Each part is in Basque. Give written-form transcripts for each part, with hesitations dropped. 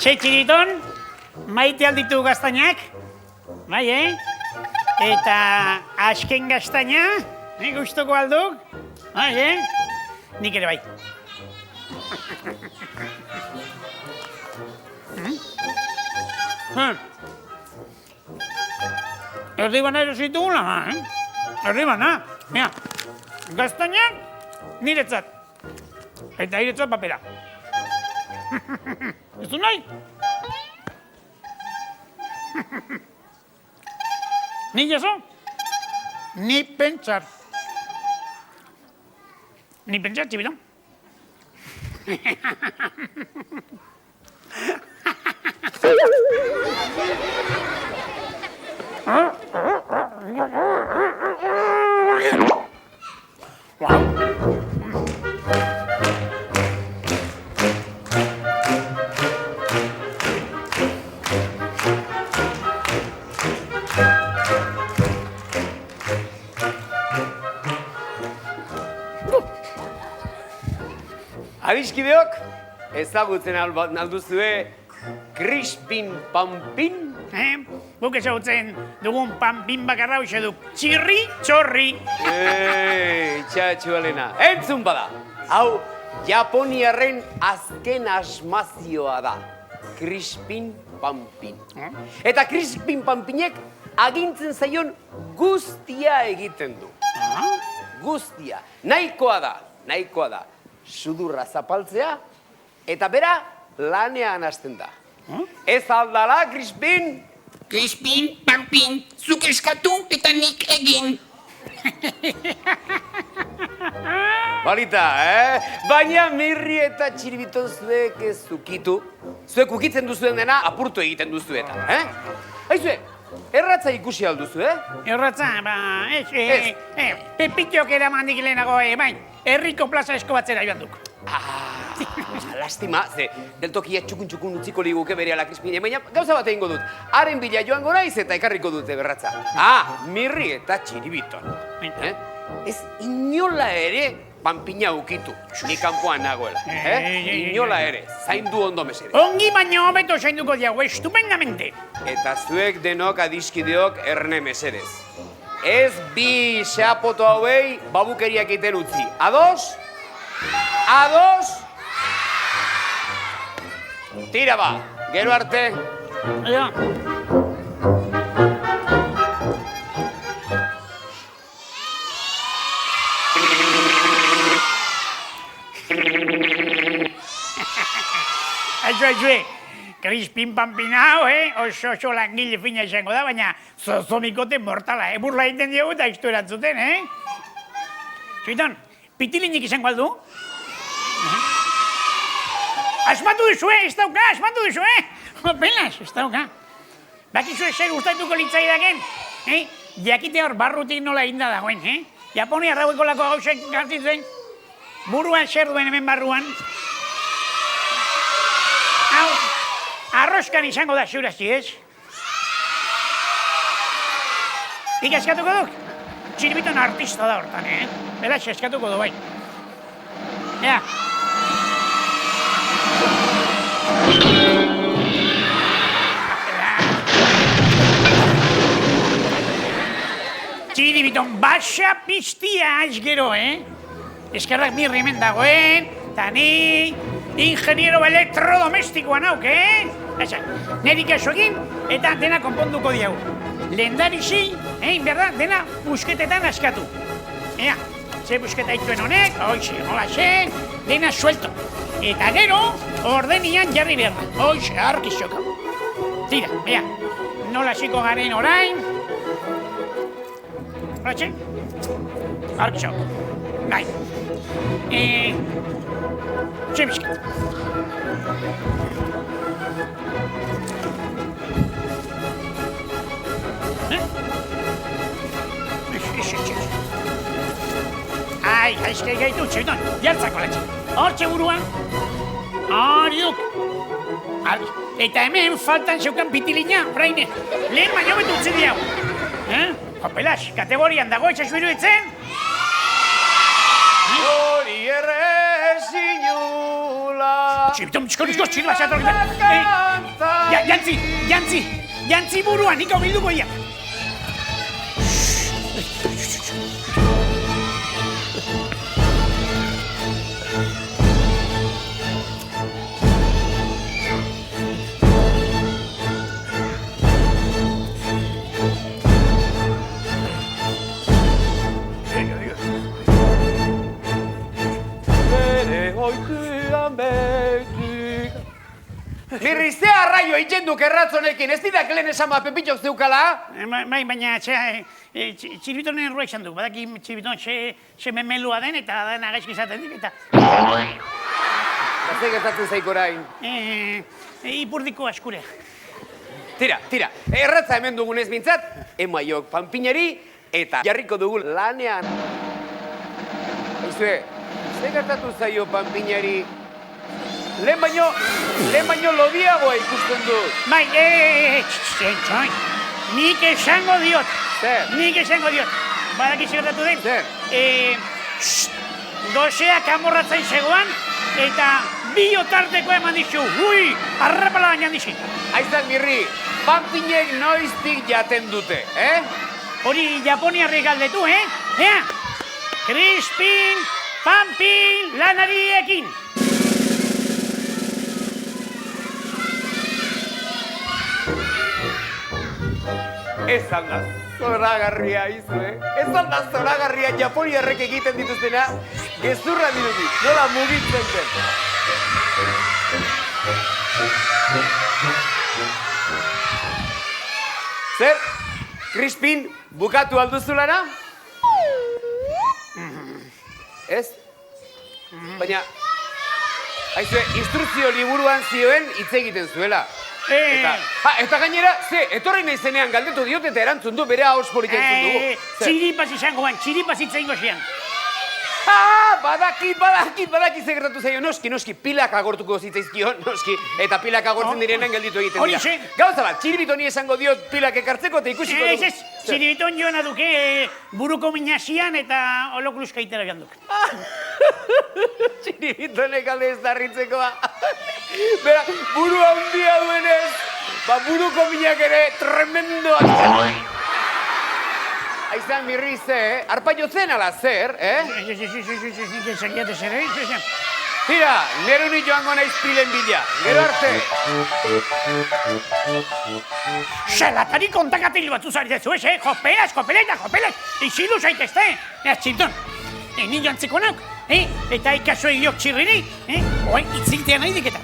Txiriton, maite alditu gaztainak, bai, Eta azken gaztaina, guztoko alduk, bai, Nik ere bai. Erdibana erositu gula, Erdibana, mira, gaztaina niretzat, eta niretzat papera. Ez du nahi? Ni jaso? Ni pentsar. Ni pentsar, txibiton? Adiskideok, ezagutzen alduzue Crispin Pampin? Guk ezagutzen dugun Pampin bakarra hoxe duk txirri txorri. Txatxualena, entzun bada! Hau, Japoniarren azken asmazioa da. Crispin Pampin. Eta Crispin Pampinek agintzen zaion guztia egiten du. Guztia. Nahikoa da. Sudurra zapaltzea, eta bera lanean hasten da. Ez aldala, Crispin? Crispin, Pampin, zuk eskatu eta nik egin. Balita, Baina mirri eta txiribiton zuek ez zukitu. Zuek ukitzen duzuen dena apurtu egiten duzuetan, Haizue, erratza ikusi alduzu, Erratza, Pepitiok eramandik lehenago, bai. Herriko plaza esko batzera joan duk. Lastima, ze deltokia txukun utziko liguke bere ala Crispin, baina gauza bat egingo dut. Haren bila joango naiz eta ekarriko dute berratza. Mirri eta txiribiton. Ez inola ere Pampina ukitu, ni kanpoan nagoela. Inola ere, zaindu ondo mesedez. Ongi baino hobeto zainduko diago, estupendamente. Eta zuek denok adiskideok erne mesedez. Ez bi xapoto hauei babukeriak egiten utzi. Ados? Ados? Tira ba, gero arte. Ja. Aizu, Crispin Pampin hau, oso langile fina izango da, baina zozomikote mortala, burla egiten diogu eta iztu erantzuten, Txuiton, pitilinik izango aldu? Asmatu duzue, ez dauka, asmatu duzue! Pelas, ez dauka. Bakizue zer gustatuko litzaidaken, jakite hor barrutik nola eginda dagoen, Japonia raueko lako gauzek gartitzen, buruan zer duen hemen barruan. Hau, arroskan izango da ziurazi, ez? Nik eskatuko duk? Txiribiton artista da hortan, Beraz, eskatuko du, bai. Ea. Txiribiton basa piztia azgero, Eskerrak mirri hemen dagoen, eta ni ingeniero elektrodomestikoan hauk, Neri kaso egin eta dena konponduko diagu. Lehendarizi, berda, dena busketetan askatu. Ea, ze busketa ituen honek, hoxe, holaxe, dena suelto. Eta gero, ordenian jarri behar da. Hoxe, arkizioka. Tira, ea, nola ziko garen orain. Holaxe, arkizioka. Bai. Zemizket. Ai, aizke gaitu, txebiton, jartzako latxe. Hortxe buruan. Hori duk. Eta hemen faltan zeukan pitilina, braine. Lehen baino betu utzi diau. Hopelas, kategorian dago etxasu iruditzen. Hori erre zinula. Txibiton, txiko, txirla, xatorri. Jantzi buruan, niko bilduko ia. Mirri, ze arraio egiten duk erratzonekin, ez didak lehen esan Pepitxok zeukala? Baina, txiribitonen errua izan du, badaki txiribiton xe memelua den eta den agaizki izaten dik eta... Ze gertatzen zaik orain? Ipurdiko askurea. Tira, erratza hemen dugunez bintzat, emaiok panpinari eta jarriko dugu lanean. Aizue, ze gertatu zaio panpinari? Lehen baino lodiagoa ikusten dut. Bai, txoin, nik esango diot. Zer? Nik esango diot. Badaki segertatu den? Zer? Goseak amorratzen zegoan, eta bi otarteko eman dizu. Ui, arrapala baina dizit. Aizan, Mirri, panpinek noiztik jaten dute, Hori Japoniarri galdetu, Ea, Crispin, Pampin, lanariekin. Esan da zoragarria izu, Esan da zoragarria Japoniarrek egiten dituztena, gezurra dirudi, nola mugitzen den. Zer, Crispin, bukatu alduzu lana? Ez? Baina, haizue, instrukzio liburuan zioen hitz egiten zuela. Eta gainera, etorri nahi zenean galdetu diot eta erantzun du, bere ahos politia entzun dugu. Txiripaz izango ban, txiripaz itzaingo zian. Badaki ze gertatu zaio, noski, pilak agortuko zitzaizkion, noski, eta pilak agortzen direnean gelditu egiten dira. Gauza bat, txiribitoni esango diot pilak ekartzeko eta ikusiko dugu. Ez, txiribiton joan aduke buruko minazian eta olokluska itera ganduk. Txiribitonek alde ez darritzekoa. Bera, buru handia duenez, buruko minak ere tremendoak. Aizan, Mirri, arpa jotzen ala zer, Tira, neruni joango naiz pilen bila, gero arte. Xalatari kontakatil batzu zaritzu, jopelas, izilu zaitezte. Txinton, ni joantzeko nauk, eta ikaso egiok txirrini, oain itziltea nahi diketa.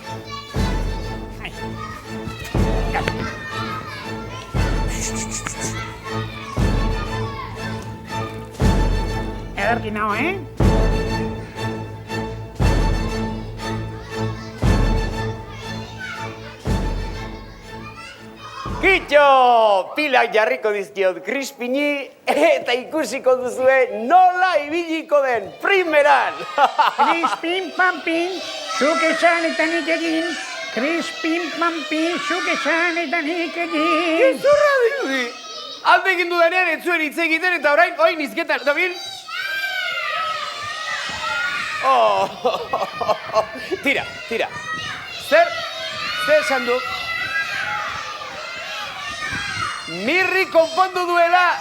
Ederki nao, Kitxo, pilak jarriko dizkiot Crispini eta ikusiko duzue nola ibiliko den primeran. Crispin, Pampin, zuk esan eta nik egin. Crispin, Pampin, zuk esan eta nik egin. Gezurra dirudi. Alde egin dudanean ez zuen hitz egiten eta orain izketan, dabil? Tira. Zer esan du? Mirri konpondu duela,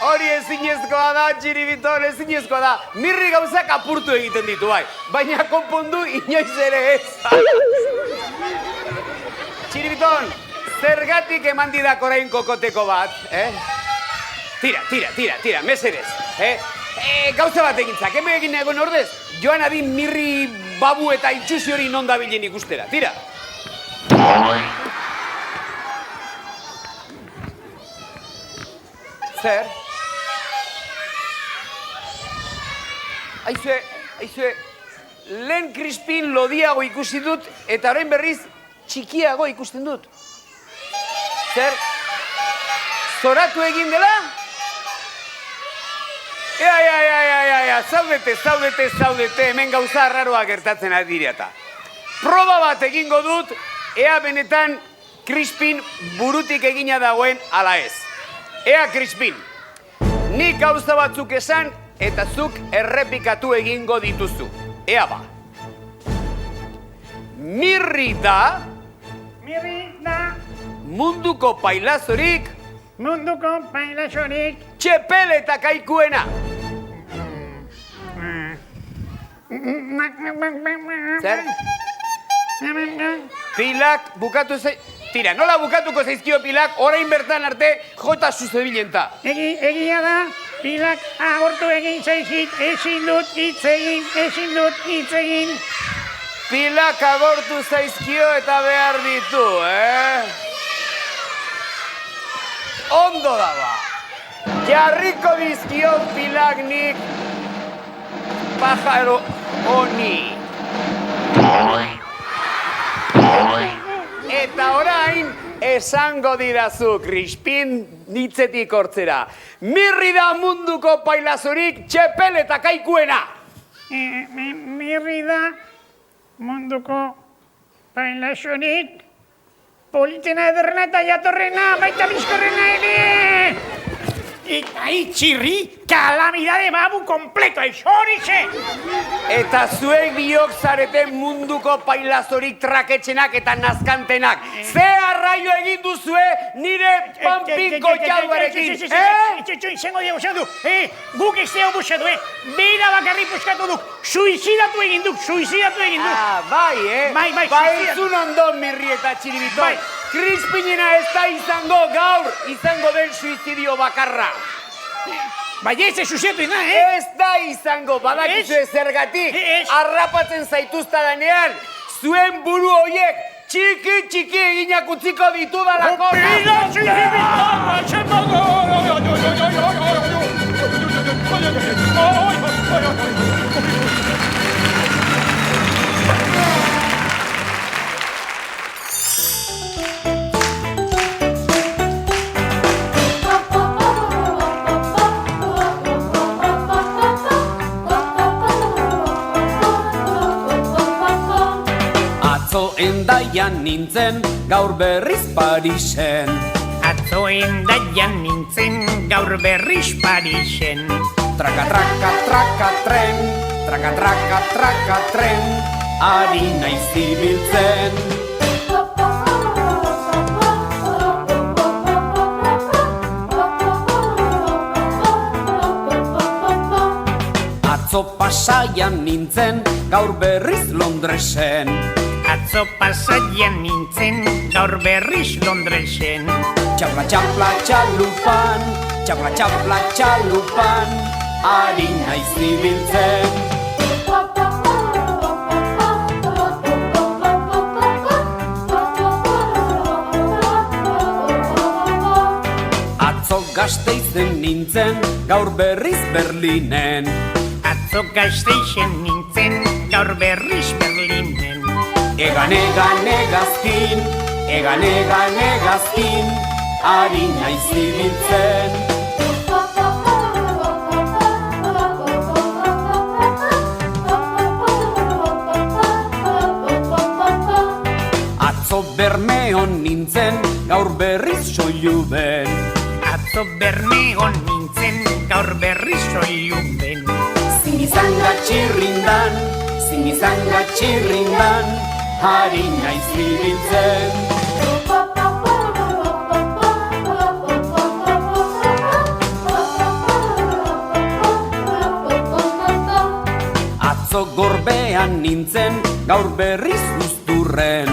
hori ezinezkoa da, txiribiton ezinezkoa da. Mirri gauzak apurtu egiten ditu, baina konpondu inoiz ere ez. Txiribiton, zergatik eman didak orain kokoteko bat, Tira, mesedez. Gauza bat egintzak, hemen egin egon ordez, joan adin Mirri babu eta itxusi hori non dabilen ikustera, tira. Zer? Aizue, lehen Crispin lodiago ikusi dut eta orain berriz txikiago ikusten dut. Zer? Zoratu egin dela? Zaudete, hemen gauza arraroa gertatzen adirata. Proba bat egingo dut, ea benetan Crispin burutik egina dagoen ala ez. Ea, Crispin, nik gauza batzuk esan eta zuk errepikatu egingo dituzu. Ea ba. Mirri da... Mirri da... munduko pailazorik Munduko pailazorik. txepeleta kaikuena. Zer? Pilak bukatu Tira, nola bukatuko zaizkio pilak, orain bertan arte jota zuzebilenta. Egia da, pilak agortu egin zaizkit, ezin dut hitz egin. Pilak agortu zaizkio eta behar ditu, Ondo da ba. Jarriko dizkio pilak nik pajaro honi. Eta orain esango didazu, Crispin nitzetik hortzera. Mirri da munduko pailazorik txepeleta kaikuena. Mirri da munduko pailazorik politena ederrena eta jatorrena, baita bizkorrena ere. Eta itxirri, kalamidade babu kompleto, horixe! Eta zuek biok zareten munduko pailazorik traketxenak eta nazkantenak. Ze arraio egin duzue nire pampinko jaduarekin, Izango diago, guk ez dugu busatu, bera bakarri puskatu duk, suizidatu egin duk. Bai, entzun ondo mirri eta txiribiton. Crispinena ez da izango gaur, izango den suizidio bakarra. Bai ez suziatu ina, Ez da izango, badakizu zergatik, harrapatzen zaituzta danean, zuen buru horiek txiki eginak utziko ditudalako. Endaian nintzen, gaur berriz Parisen. Atzo endaian nintzen, gaur berriz Parisen. Traka, tren, traka, tren, ari naiz ibiltzen. Atzo Pasaian nintzen, gaur berriz Londresen. Atzo Pasaian nintzen, gaur berriz Londresen. Txapla, txalupan, ari naiz ibiltzen. Atzo Gasteizen nintzen, gaur berriz Berlinen. Atzo Gasteizen nintzen, gaur berriz Berlinen. Egan egazkin, ari naiz ibiltzen. Atzo Bermeon nintzen, gaur berriz Soiluben. Atzo Bermeon nintzen, gaur berriz Soiluben. Zingizanga txirrindan, ari naiz ibiltzen. Atzo Gorbean nintzen, gaur berriz Uzturren.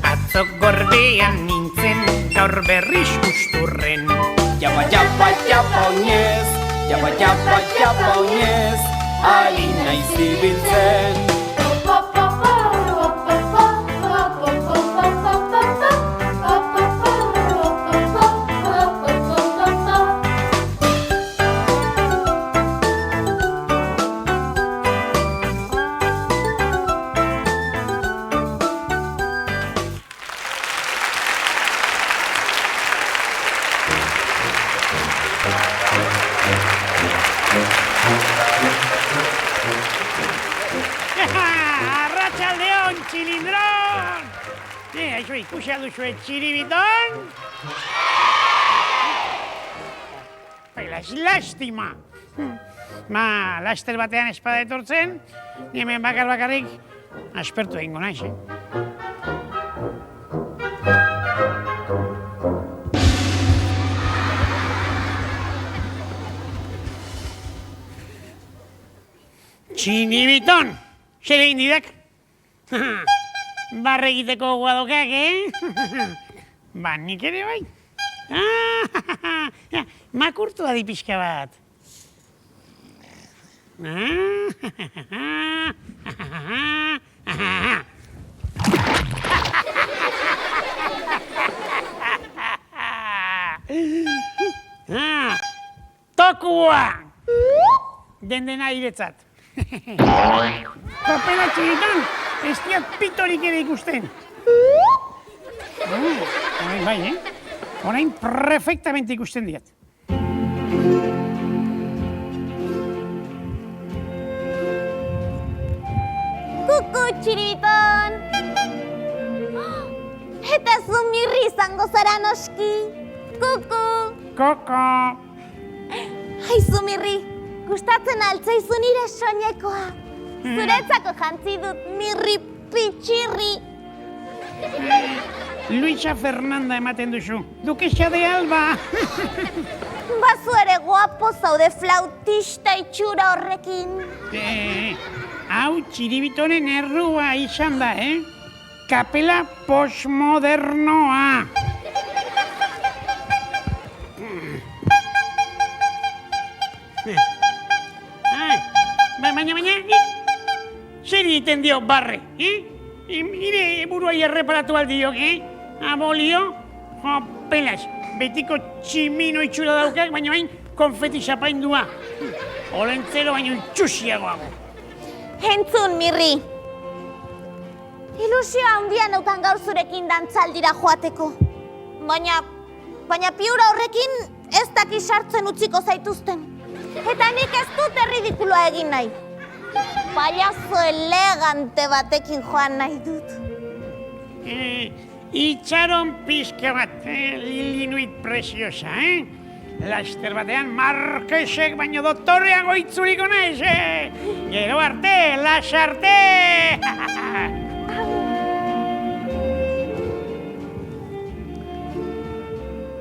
Atzo Gorbean nintzen, gaur berriz Uzturren. Japa oinez, ari naiz ibiltzen. Arratsaldeon, txilindron! Aixo ikusia duzue txiribiton? Lastima! Laster batean espada etortzen, hemen bakarrik aspertu egingo naiz, Txinibiton, zer egin didak? Barre egiteko guadokak, Ba, nik ere bai. Makurtu adi pixka bat. Tokua! Den-dena iretzat. Kapela txigitan, ez diat pitorik ere ikusten. Orain bai, Orain perfectamente ikusten diat. Kuku, txiribiton! Eta zu Mirri izango zara noski. Kuku! Koko! Aizu Mirri, gustatzen altzaizu nire soinekoa. Zuretzako jantzi dut Mirri pitxirri. Luisa Fernanda ematen duzu. Dukesa de Alba. Bazu ere guapo zaude flautista itxura horrekin. Hau txiribitonen errua izan da, Kapela postmodernoa. Baina, zer egiten dio barre, Nire buruai erreparatu aldiok, Abolio, pelas, betiko tximino itxura daukak, baina bain konfeti xapaindua. Olentzero baino txusiagoago. Entzun, Mirri. Ilusioa handia neukan gaur zurekin dantzaldira joateko. Baina piura horrekin ez daki sartzen utziko zaituzten. Eta nik ez dut erridikuloa egin nahi. Payaso elegante batekin joan nahi dut. Itxaron pizka bat, Lilinuit preciosa, Laster batean Marquesek baino doktoreago itzuriko naiz, Gero arte, lasarte!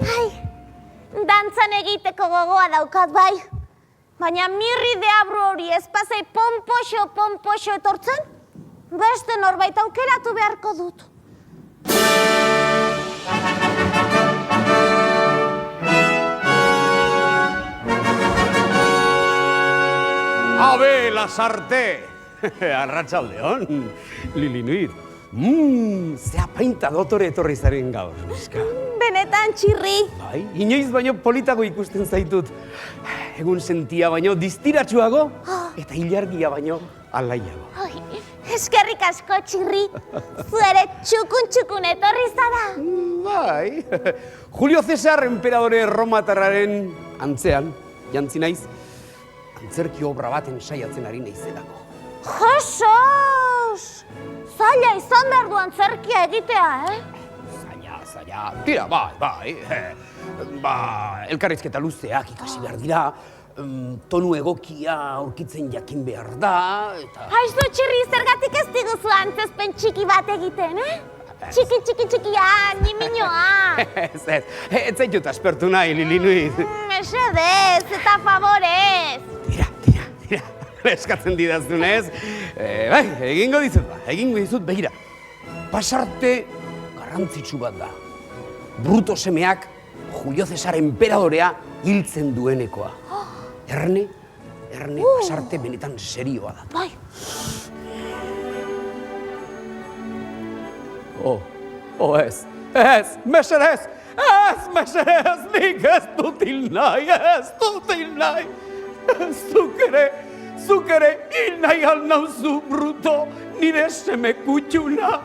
Ai, dantzan egiteko gogoa daukat bai. Baina Mirri deabru hori ez pasai ponpoxo etortzen, beste norbait aukeratu beharko dut. Abe, lasarte! Arratsaldeon, Lilinuit. Ze apainta dotore etorri zaren gaur, neska. Benetan, txirri. Bai, inoiz baino politago ikusten zaitut. Egun sentia baino distiratsuago eta ilargia baino alaiago. Eskerrik asko, txirri. Zu ere txukun etorri zara. Bai, Julio Cesar enperadore Romatarraren antzean, jantzi naiz, antzerki obra baten saiatzen ari naizelako. Josos! Zaila izan behar du antzerkia egitea, Zaila. Tira, bai. Elkarrizketa luzeak ikasi behar dira, tonu egokia aurkitzen jakin behar da, eta... Aizu, txirri, zergatik ez diguzu antzezpen txiki bat egiten, Txikia, niminoa. Ez zaitut aspertu nahi, Lilinuit. Mesedez, eta favorez. Tira, eskatzen didazunez. Bai, egingo dizut, begira. Pasarte garrantzitsu bat da. Bruto semeak Julio Cesar enperadorea hiltzen duenekoa. Erne, pasarte benetan serioa da. Bai. Ez, mesedez, nik ez dut hil nahi. Zuk ere hil nahi alnauzu, bruto, nire seme kutxuna.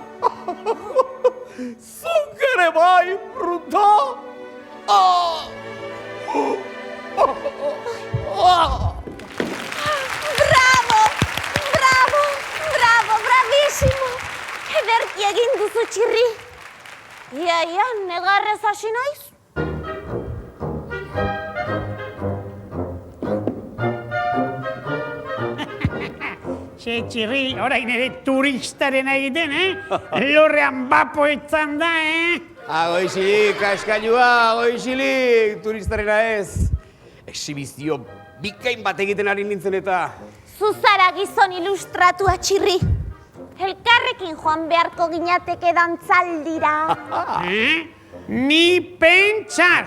Zuk ere bai, bruto. Bravísimo! Ederki egin duzu, txirri. Ia, negarrez hasi naiz. Ze txirri, orain ere turistaren egiten, Lorrean bapoetzan da, Agoizilik, kaskailua, agoizilik, turistarena ez. Exhibizio bikain bat egiten ari nintzen eta... Zuzara gizon ilustratua, Txirri. Elkarrekin joan beharko ginateke dantzaldira. Ni pentsar,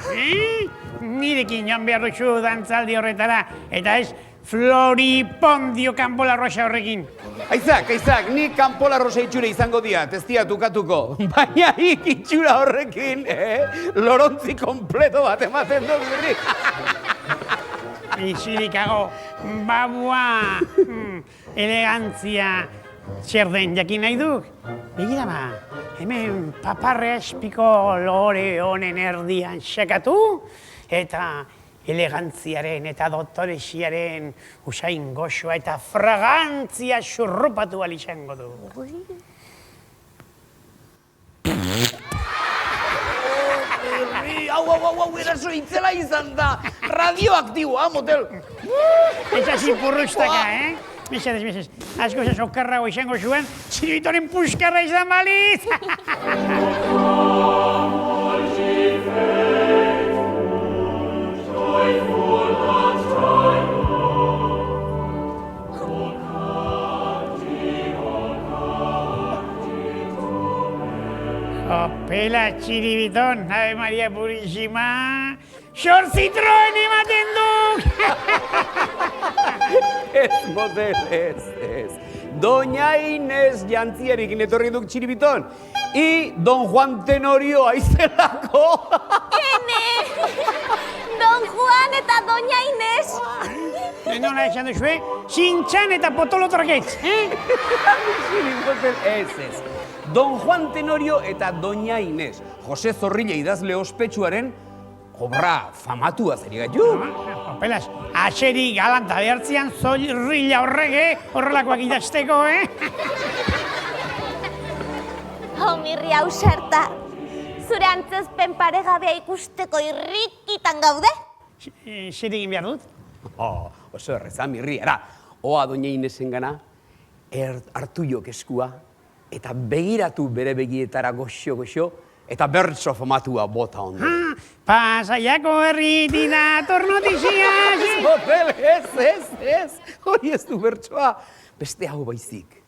Nirekin joan behar duzu dantzaldi horretara, eta ez Floripondio Kanpola Rosa horrekin. Aizak, ni Kanpola Rosa itxure izango diat, ez diat ukatuko. Baina itxura horrekin, lorontzi kompleto bat ematen dut Mirri. Izirikago, babua, elegantzia, zer den jakin nahi duk? Begira ba, hemen paparre espiko lore honen erdian sakatu, eta elegantziaren eta doktoresiaren usain goxoa eta fragantzia xurrupatu izango du. Hau, eraso itzela izan da, radioaktiboa, motel. Ez hasi purrustaka, Mesedez, asko ez okarrago izango zuen, Txiribitoren puskarra izan baliz! Opela Txiribiton, Ave Maria Purísima, xor zitroen ematen duk! Ez, motel, ez. Doña Inés jantziarekin etorri duk Txiribiton, i Don Juan Tenorio aizelako. Ene! Don Juan eta Doña Inés! Nola esan duzue, zintxan eta potolotorketz, Ez. Don Juan Tenorio eta Doña Inés, Jose Zorrilla idazle ospetsuaren obra famatua zeri gaitu. Opelas, aseri galanta behartzian Zorrilla horrege horrelakoak idazteko, Mirri ausarta, zure antzezpen paregabea ikusteko irrikitan gaude? Zer egin behar dut? Oso erreza, Mirri, oa Doña Inesen gana, hartu jok eskua, eta begiratu bere begietara goxo, eta bertso famatua bota ondo. Pasaiako herritida tornotizia! Motel, ez, hori ez du bertsoa, beste hau baizik.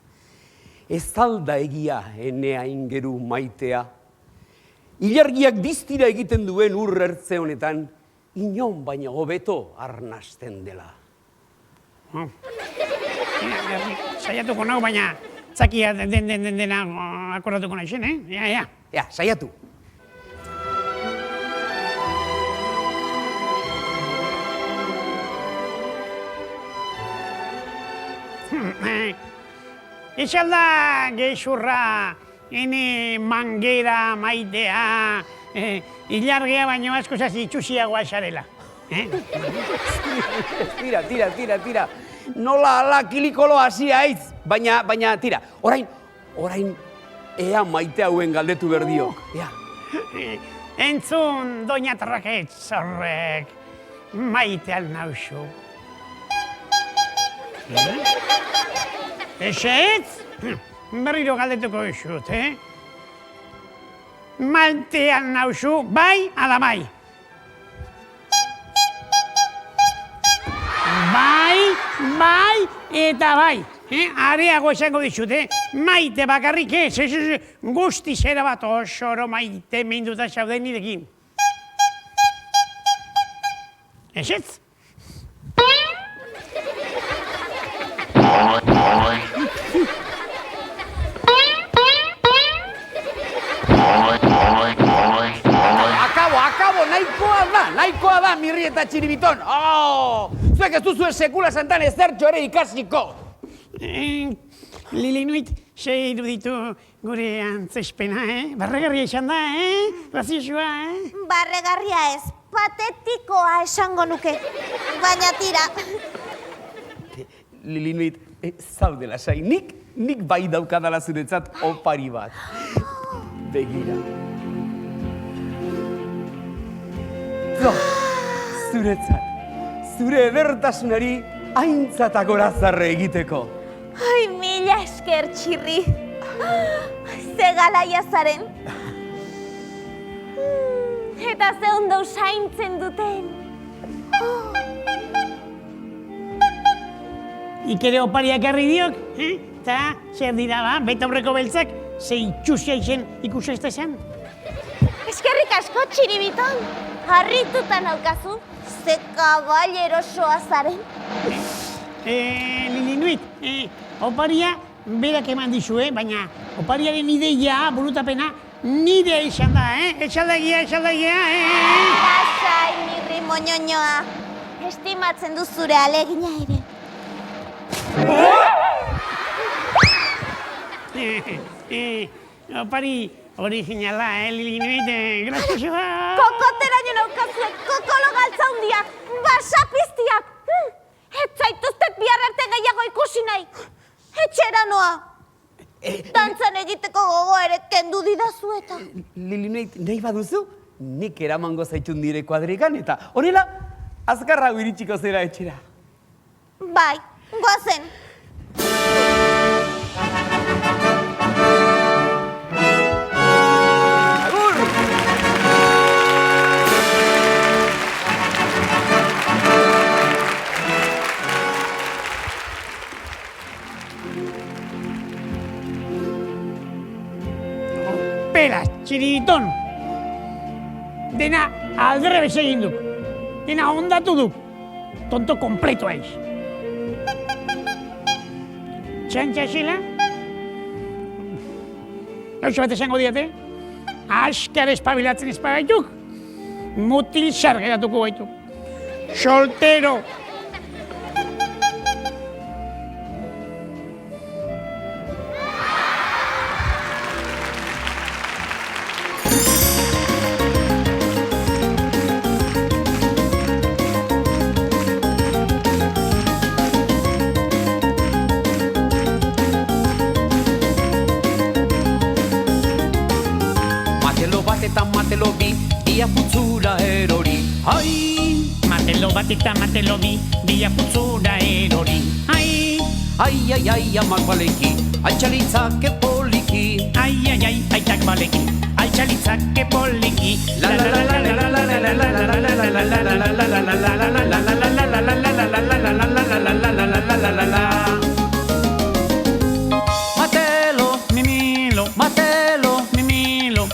Ez alda egia enea ingeru maitea. Ilargiak diztira egiten duen urrertze honetan, inon baina hobeto arnasten dela. Saiatuko nago, baina zakia dena akordatuko nahi zen, Ja, saiatu. Ixalda geixurra, ene manguera maitea, ilargea baino asko zazi itxusiagoa esarela. Tira. Nola ala kilikolo hasi aiz, baina tira. Orain ea maite hauen galdetu berdiok. Entzun, doña Traketz horrek, maite alnauzu. Ezetz? Berriro galdetuko esut, Maite alnauzu, bai ala bai? Bai eta bai. Areago esango dizut, maite bakarrik ez, guzti zera bat osoro maite minduta zauden nirekin. Ezetz? Akabo, nahikoa da, Mirri eta Txiribiton. Zuek ez duzu sekula santan ezertxo ere ikasiko. Lilinuit, ze iruditu gure antzespena, Barregarria izan da, Graziosua, Barregarria ez, patetikoa esango nuke. Baina tira. Lilinuit, zaude lasai, nik bai daukadala zuretzat opari bat. Begira. Zuretzat, zure edertasunari aintzata gorazarre egiteko. Ai, mila esker, Txirri. Ze galaia zaren. Eta ze ondo usaintzen duten. ikere opariak herri diok, eta zer dira ba, beta aurreko beltzak, ze itxusia izen ikusi ez da esan. Eskerrik asko, Txiribiton. Harrituta naukazu, ze kaballerosoa zaren. Lilinuit, oparia berak eman dizu, baina opariaren ideia, burutapena, nire izan da, Etxaldagia. Lasai, mirri moñoñoa. Estimatzen du zure alegina ere. Opari originala, Lilinuit, grazioa. Kokoteraino naukazue, kokolo galtza hundiak, basapiztiak. Ez zaituztet bihar arte gehiago ikusi nahi. Etxera noa. Dantzan egiteko gogo ere kendu didazu eta. Lilinuit, nahi baduzu, nik eramango zaitun dire kuadrikan, eta honela, azkarrago iritsiko zera etxera. Bai, goazen. Pela, Txiribiton. Dena aldrebes egin duk. Dena ondatu duk. Tonto kompleto aiz. Txantxa zela? Gauza bat esango diate? Askar espabilatzen espagaituk. Mutil xar geratuko baitu. Soltero. Matelo bi, dia putzura erori. Ai! Matelo bat eta matelo bi, dia putzura erori. Ai! Ai, amak baleki, altxalitzake poliki. Ai, aitak baleki, altxalitzake poliki. La la la la la la la la la la la la. Matelo, Mimilo, matelo,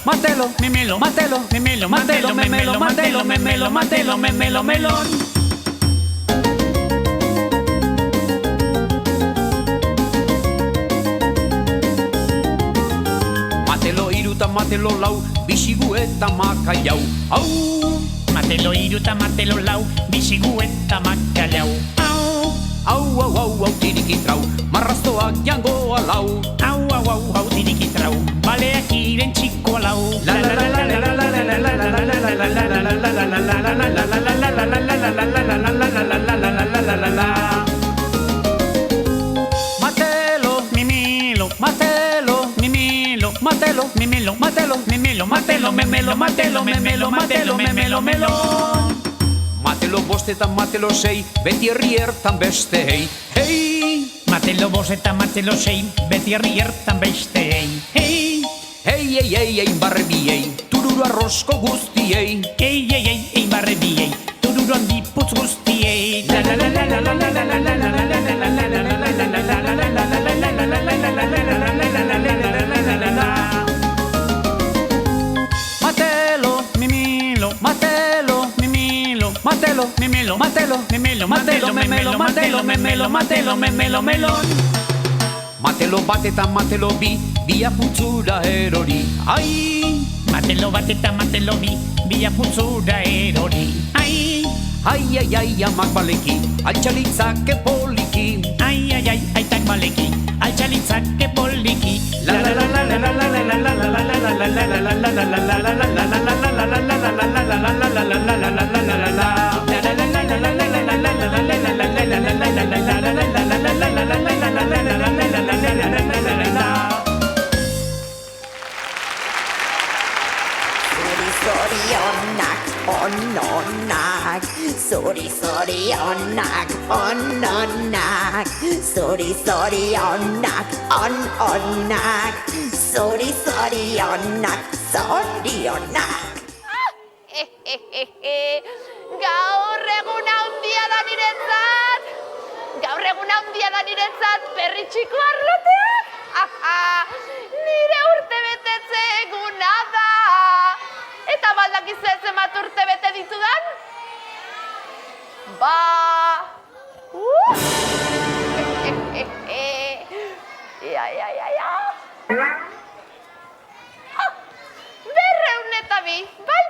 matelo, memelo, matelo, memelo, matelo, memelo, matelo, memelo, matelo, memelo, melón. Matelo iruta, matelo lau, bisigu eta makaiau. Au! Matelo iruta, matelo lau, bisigu eta makaiau. Au, tirikitrau, marrastoak jango alau. Au, tirikitrau, baleak iren txiko alau. Matelo, Mimilo, matelo, mimilo, matelo, mimilo, matelo, mimilo, matelo, memelo, matelo, memelo, matelo, memelo, melón. Matelo bost eta matelo sei, beti herri ertan beste hei. Matelo bost eta matelo sei, beti herri ertan beste hei. Ei, barre biei, tururu arrosko guztiei. Ei, barre biei, tururu handi putz guztiei. Matelo, Mimilo, matelo, mimilo, matelo, mimilo, matelo, memelo, matelo, memelo, matelo, memelo, matelo, memelo, melón. Matelo bat eta matelo bi, bia putzura erori. Ai! Matelo bat eta matelo bi, bia putzura erori. Ai! Ai, amak baleki, altxalitzake poliki. Ai, aitak baleki, altxalitzake poliki. La la la la la la la la la la la la la la Zorionak, ononak, zorionak, ononak, zorionak, zorionak. Gaur egun handia da niretzat. Gaur egun handia da niretzat perri txiko arloteak. Nire urte betetze eguna da. Eta baldakizu zenbat urte bete ditudan? Berreun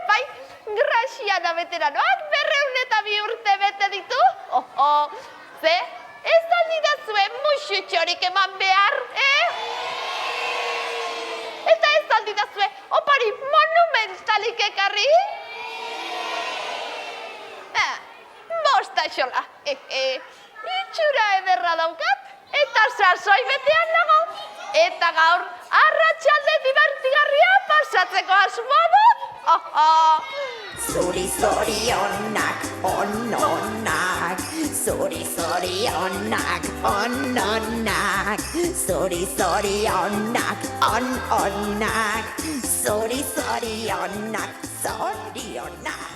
bai, Graziana veteranoak 202 urte bete ditu. Ze, ez aldidazue muxutxorik eman behar, Eta ez aldidazue opari monumentalik ekarri? Bosta xola, itxura ederra daukat, eta sasoi betean nago. Eta gaur, arratsalde divertigarria pasatzeko asmoa dut. Zuri zorionak, ononak. Zuri zorionak, ononak. Zuri zorionak, ononak. Zuri zorionak, zorionak.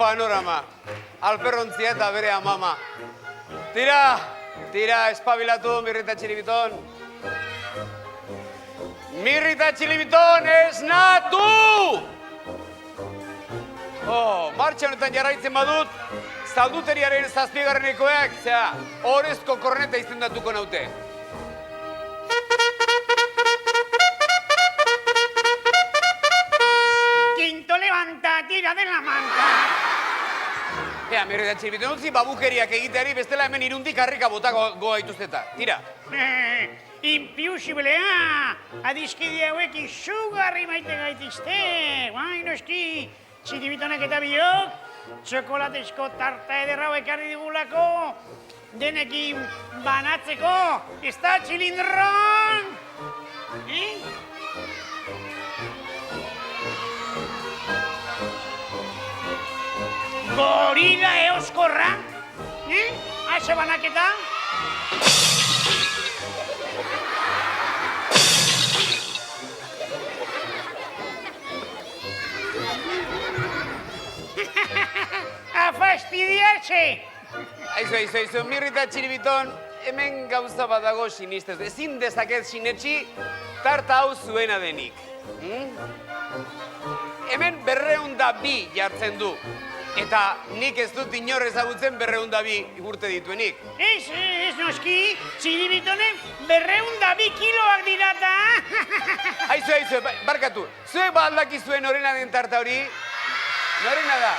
Panorama, alperrontzia eta bere amama. Tira, espabilatu, Mirrita Txilibiton. Mirrita Txilibiton, esnatu! Martxa honetan jarraitzen badut, zalduteriaren zazpigarrenekoak, orezko korneta izendatuko naute. Quinto levanta, tira de la manta. Mirrita Txilibiton, utzi babukeriak egiteari bestela hemen irundik harrika bota goa ituzteta. Tira. Impiusiblea, adiskide hauek izugarri maite gaitizte. Bai, noski, Txilibitonek eta biok, txokolatezko tarta ederra ekarri digulako, denekin banatzeko, ez da, Txilindron? Gorila eoskorra, Ase banaketa? A fastidiarse! Aizu, Mirrita Txilibiton, hemen gauza badago sinistez. Ezin dezaket sinetxi tarta hau zuena denik. Hemen 202 jartzen du. Eta nik ez dut inor ezagutzen 202 urte dituenik. Ez noski, Txilibitonen 202 kiloak dirata. Aizu, barkatu. Zuek aldakizuen norena den tarta hori? Norena da?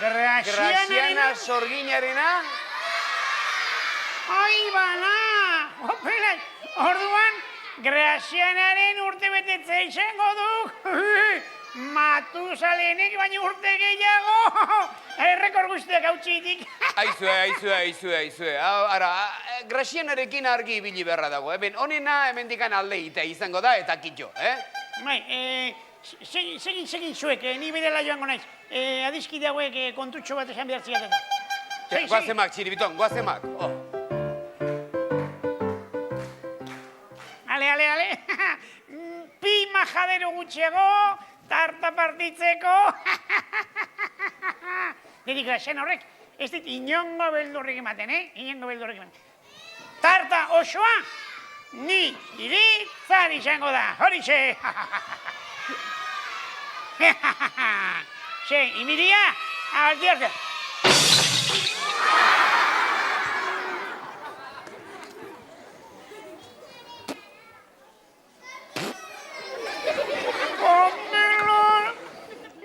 Graziana Sorginarena? Ai, bana! Opelat, orduan, Grazianaren urte betetze izango duk. Matuzalenek baina urte gehiago. Errekor guztiak hautxitik. Aizue. Ara, Grazianarekin argi ibili beharra dago. Honena hemendikan aldeita izango da eta kitxo, Bai, segin zuek, ni bedela joango naiz. Adiskide hauek kontutxo bat esan behar ziatetan. Guazemak, Txilibiton, guazemak. Ale. Pi majadero gutxego, tarta partitzeko. Niri Graziana horrek, ez dit inongo beldurrik ematen, Inongo beldurrik ematen. Tarta osoa, ni iritzan izango da, horixe. Xe, imiria, aldiarte.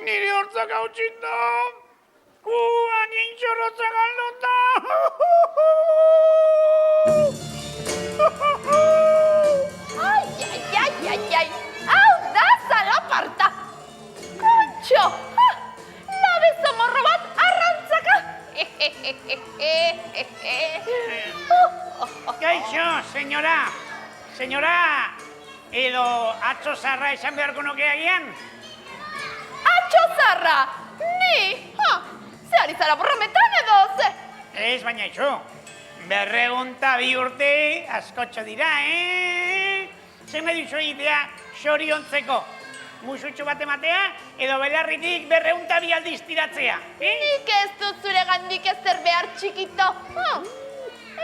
Nire hortzak hau txinda, kuan intxorrotzak alduta. senyora, edo atzo zarra esan beharko nuke agian? Atxo zarra! Ni! Ze ari zara borrometan edo, ze? Ez, baina etxo. 202 urte askotxo dira, Zer nahi duzu egitea xoriontzeko? Musutxo bat ematea edo belarritik 202 aldiz tiratzea, Nik ez dut zure gandik ezer behar txikito.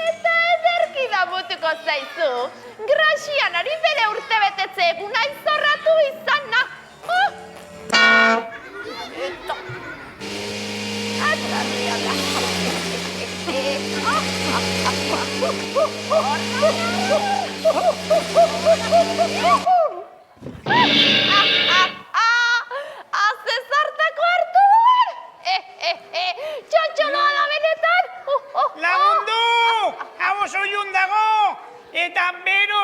Eta ederki damutuko zaizu. Grazianari bere urte betetze eguna izorratu izana. Eta... Atzarriala. Haze zartako hartu duen! Txotxoloa da benetan! Lagundu! Hau oso ilun dago! Eta bero!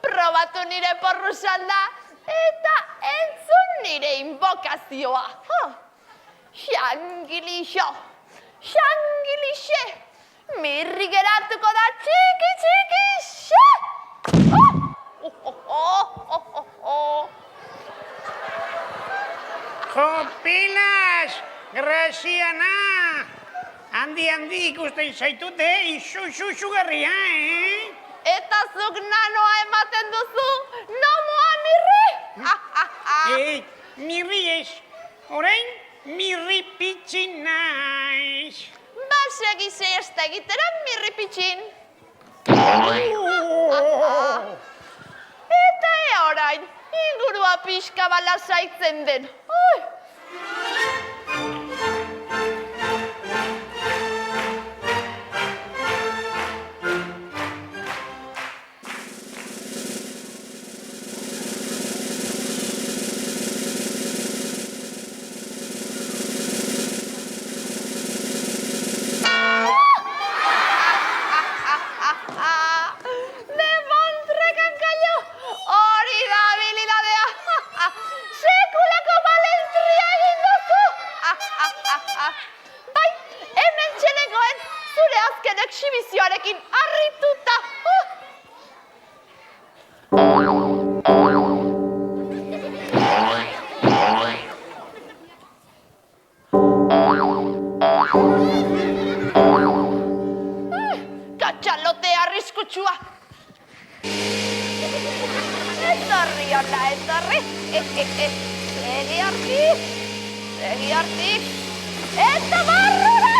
Probatu nire porru salda eta entzun nire inbokazioa. Xangilixo, xangilixe, mirri geratuko da txiki-xe! Jo, pilas! Graziana! Handi ikusten zaitute, isu-garria, Eta zuk nanoa ematen duzu, nomoa mirri? Mirri ez, orain mirri pitxin naiz. Basegi siesta egitera mirri pitxin. Eta orain, ingurua pixka bala saitzen den. Exhibizioarekin harrituta. Katxalote arriskutsua. Etorri hola, etorri. Segi harti. Eta barrura!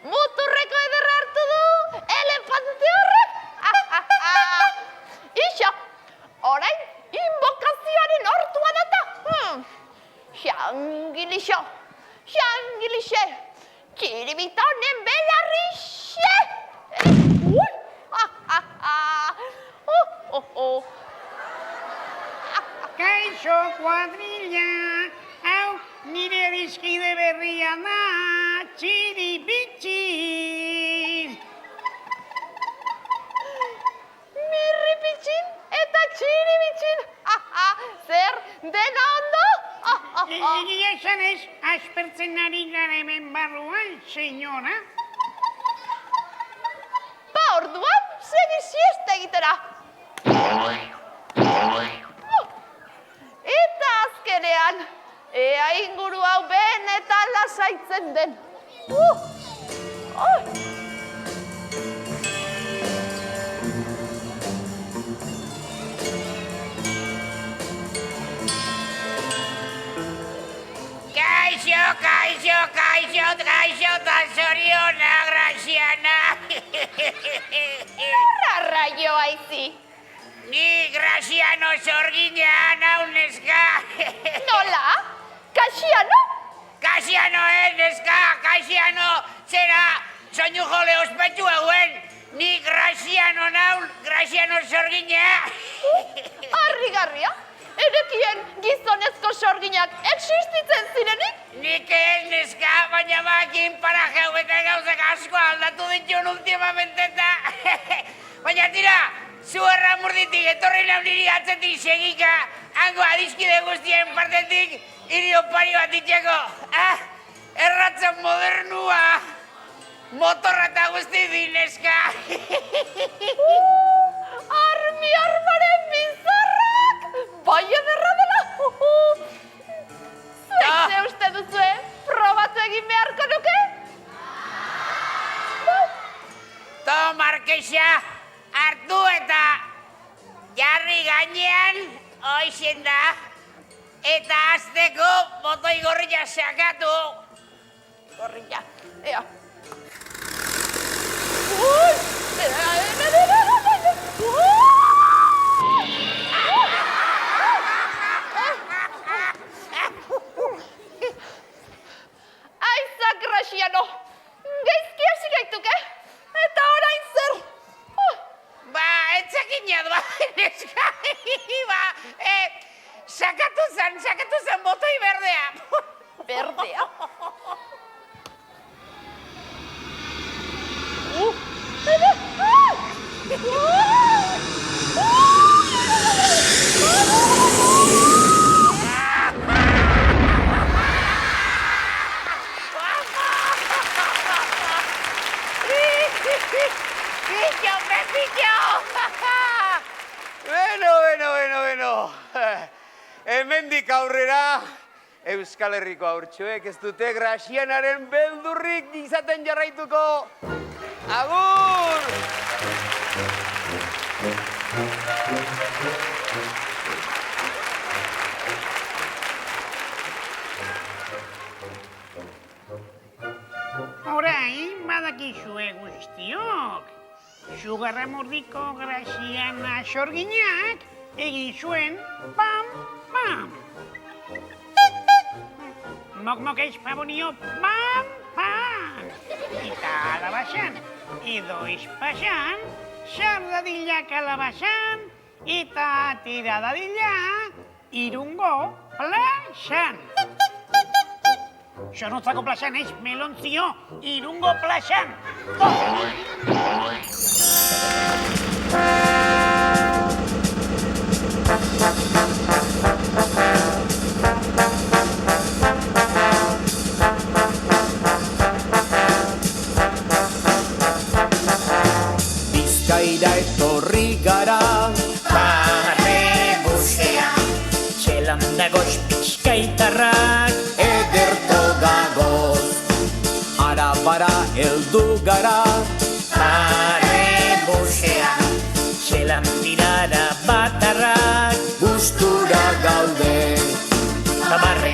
Muturreko ederra hartu du, elefante horrek! Iso, orain, inbokazioaren hortua data! Xangilixo, txiribita honen belarrixe! Kaixo, kuadrilla! Hau, nire dizkide berria da, txiribitxin! Mirripitxin eta txiribitxin! Zer, dena ondo? Egia esan ez, aspertzen ari gara hemen barruan, senyora. Ba, orduan, segi siesta egitera. Eta azkenean, ea inguru hau benetan lasaitzen den. Kaixo, eta zoriona, Graziana. Arraio haizi. Ni Graziano Zorgina nau neska. Nola? Kasiano? Kasiano, neska, Kasiano, zera, soinu jole ospetsu hauen. Ni Graziano nau, Graziano Zorgina. Harrigarria? Erekien gizonezko sorginak existitzen zirenik? Nik ez neska, baina bakin paraje hau eta gauzak asko aldatu dituen ultimamente eta... Baina tira, zu erramurditik etorri nau niri atzetik segika, hango adiskide guztien partetik, hiri opari bat itxeko. Erratzen modernua. motorra eta guzti dineska. Armaren bizarrak! Bai ederra dela! Zuek ze uste duzue, probatu egin beharko nuke? To, Markexa, hartu eta jarri gainean, hoixen da. Eta azteko botoi gorria sakatu. Gorria, ea. Ui! Aiza, Graziano! Gaizki hasi gaituke? Eta orain zer? Ba, etzakinat, ba, neska. Ba, sakatu zen botoi berdea. Berdea? Pillo! Bueno. Hemendik aurrera, Euskal Herriko haurtxoek ez dute Grazianaren beldurrik izaten jarraituko. Agur! Orain, badakizue guztiok. Sugarramurdiko Graziana sorginak egin zuen pam. Mok espabonio pam. Eta alabazan, edo espazan, sardadilla kalabazan, eta tiradadilla irungo plazan. Sonotzako plazan ez melontzio, irungo plazan. Bizkaira etorri gara, Barre buzean, txelan dagoz bizkaitarrak. ederto gagoz, Arabara heldu gara, Barre buzean, txelan dirara batarrak. gustura gaude. Babarre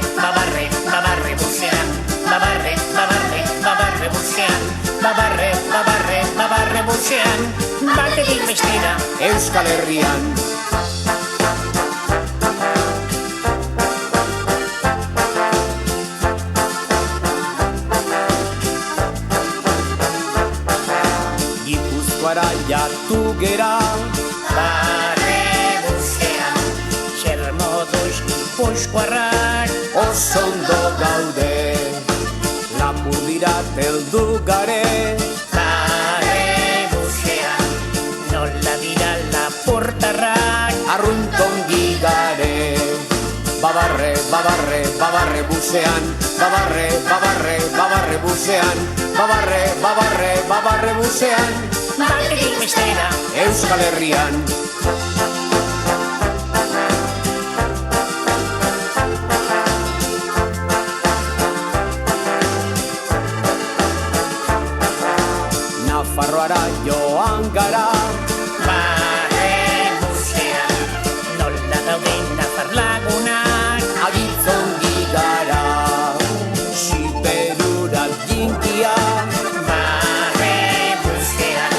buzean, babarre buzean, babarre buzean, batetik bestera. Euskal Herrian, Gipuzkoara jatu gera, Barre buzean, zer moduz gipuzkoarrak. oso ondo gaude. Lapurdirat heldu gare, Barre buzean, nola dira lapurtarrak. arruntongi gare. Babarre buzean, babarre buzean, babarre buzean, Batetik bestera. Euskal Herrian. Nafarroara joan gara, Barre buzean, nola dauden nafar lagunak. agitzongi gara. Siberura jinkia, Barre buzean,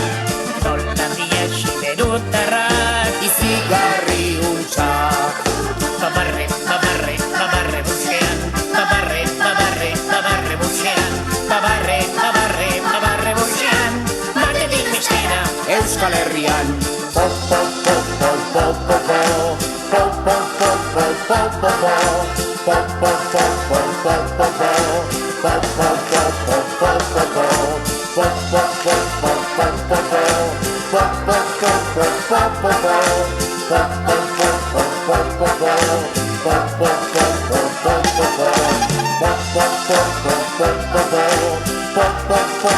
nola dia siberutarrak. izigarri untxa. Babarre buzean, babarre buzean, babarre buzean, batetik bestera. Euskal Herrian. Gaur,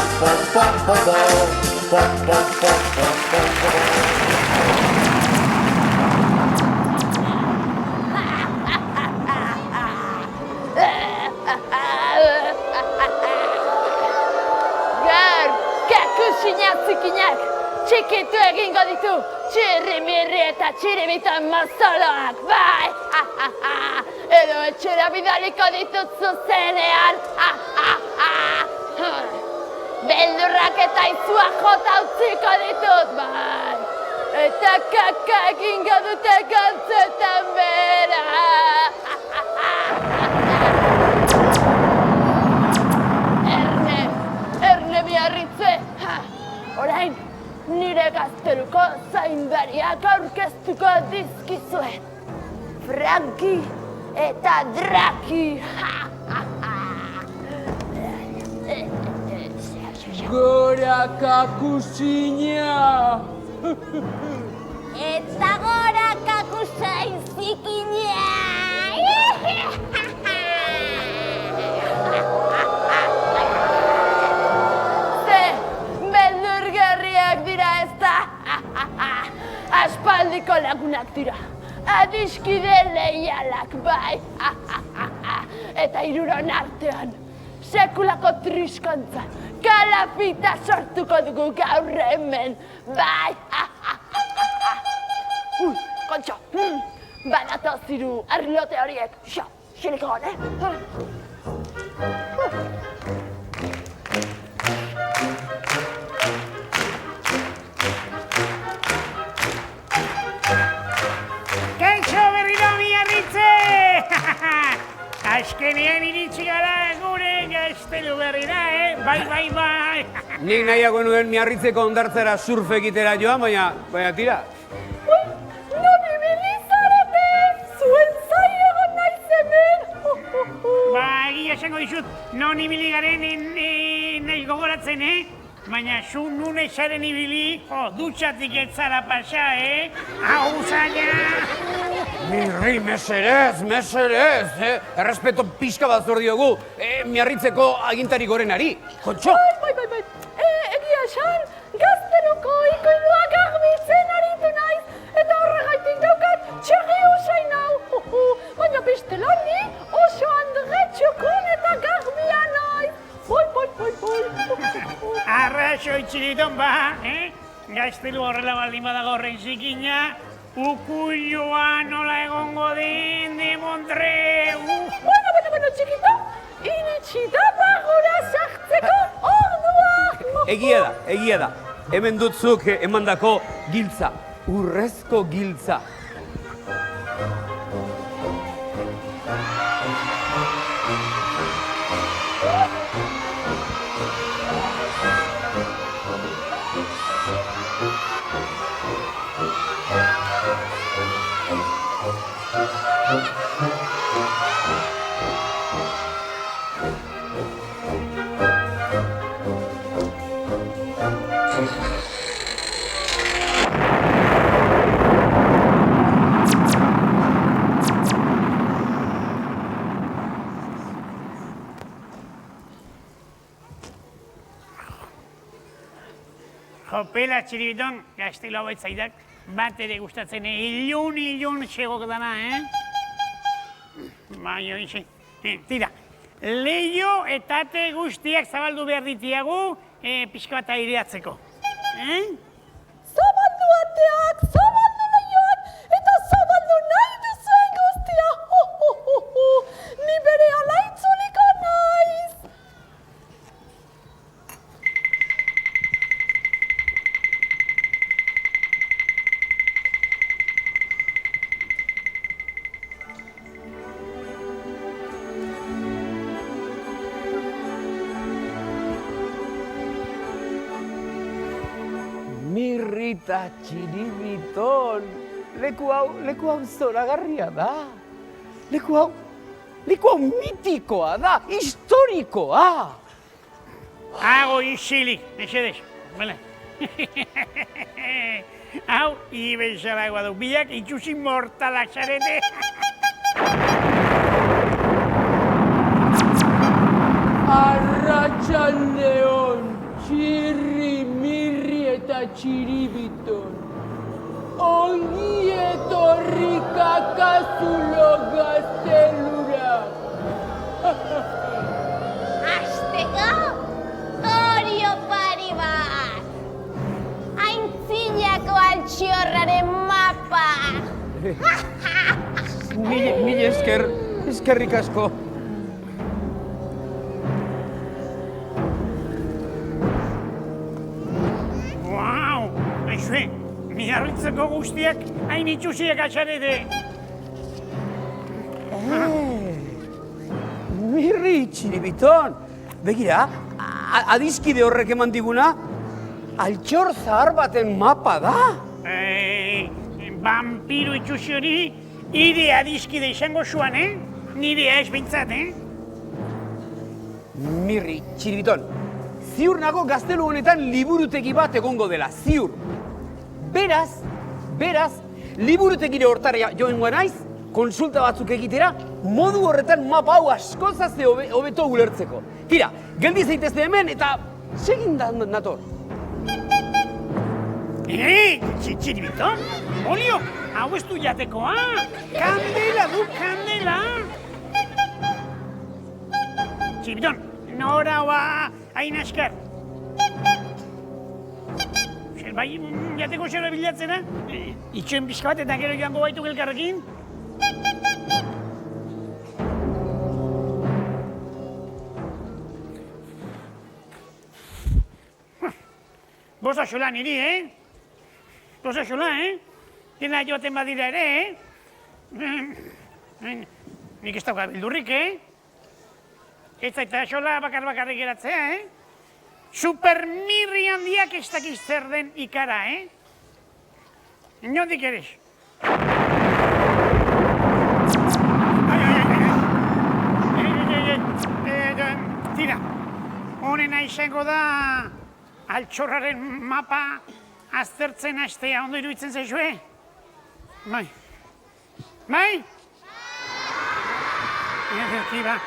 kakusina zikinak, txikitu egingo ditu, txirrimirri eta txiribiton mozoloak, bai! Edo etxera bidaliko ditut zuzenean, beldurrak eta izua jota utziko ditut, bai! Eta kaka egingo dute galtzetan bera! Erne Biarritze, orain nire gazteluko zaindariak aurkeztuko dizkizuet. Franki eta Draki. Gora kakusina! Eta gora kakusain zikina! Ze, beldurgarriak dira ezta? Aspaldiko lagunak dira. Adiskide leialak, bai. Eta hiruron artean, sekulako triskontza, kalapita sortuko dugu gaur hemen, bai. Kontxo, badatoz hiru arlote horiek, silikon, Kaixo berriro Biarritze! Azkenean iritsi gara gure gaztelu berrira, bai. Nik nahiago nuen Biarritzeko hondartzara surf egitera joan, baina tira. Non ibili zarete, zuen zai egon naiz hemen. Ba, egia esango dizut, non ibili garen nahi gogoratzen, Baina zu nun esaren ibili, dutxatik ez zara pasa, Hau zaila! Mirri, meserez, errespeto pixka bat zor diogu, Biarritzeko agintari gorenari. Kontxo! Bai. Egia esan, gazteluko ikoilua garbitzen aritu naiz, eta horregaitik daukat txerri usain hau. Baina bestela ni oso andretxukun eta garbia naiz. Bai. Arraso itxiliton ba, Gaztelu horrela baldin badago horren zikina, ukuilua nola egongo den demontre. Bueno, txikito, iritsi da barrura sartzeko ordua. Egia da. Hemen dutzuk emandako giltza, urrezko giltza. Jopela txiribiton, gaztelu hau zaidak, bat ere gustatzen, ilun segok dana, Bai, horixe. Tira, leio eta ate guztiak zabaldu behar ditiagu, pixka bat aireatzeko. Zabaldu ateak, zabaldu leioak, eta zabaldu nahi duzuen guztia. Ni bere ala itzuliko naiz. Mirrita txiribiton, leku hau zoragarria da. Leku hau mitikoa da, historikoa. Hago isilik, mesedez, bale? Hau, ibezalagoa du, biak itxusi mortalak zarete. Arratsaldeon! eta txiribiton. Ongi etorri kakazulo gaztelura. Azteko, orio pari bat. Aintzinako altxiorraren mapa. Mila eskerrik asko. Wow, aizue, miarritzeko guztiak hain itxusiak atxarete. Mirri, txiribiton. Begira, adiskide horrek eman diguna, altxor zahar baten mapa da. Vampiro itxusi hori, ire adiskide izango zuan, Nirea ez bintzat, Mirri, txiribiton, ziur nago gaztelu honetan liburutegi bat egongo dela, ziur. Beraz, liburutegire hortara joango naiz, konsulta batzuk egitera, modu horretan mapa hau askozazte hobeto ulertzeko. Tira, geldi zaitezte hemen eta segin nator. Txiribiton, olio, hau ez du jatekoa. Kandela du, kandela. Txiribiton, nora hoa hain askar. Bai, jateko zera bilatzena? Itxoen pixka bat eta gero joango baitu elkarrekin? Bosa xola niri, Bosa xola, Dena joaten badira ere, Nik ez dauka bildurrik, Ez zaita xola bakar-bakarrik geratzea, Supermirri handiak ez dakiz zer den ikara, Inondik ere. Tira, honena izango da altxorraren mapa aztertzen hastea ondo iruditzen zaizue? Bai. Bai? Ederki, ba.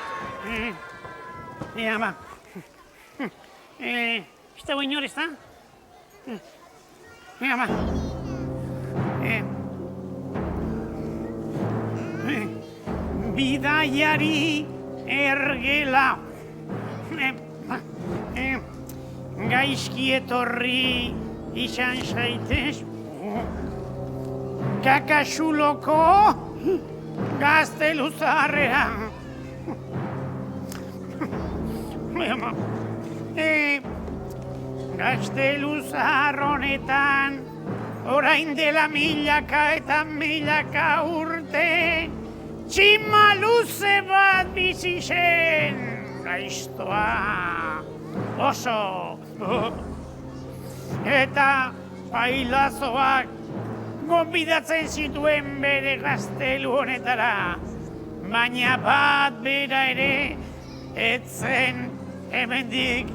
Ia, ba. Ez dago inor, ez da? Ia, ba. Bidaiari ergela. Gaizki etorri izan zaitez. Kakasuloko gaztelu zaharrea. Gaztelu zahar honetan, orain dela milaka eta milaka urte, txima luze bat bizi zen, gaiztoa, oso. Eta pailazoak gonbidatzen zituen bere gaztelu honetara, baina bat bera ere, etzen hemendik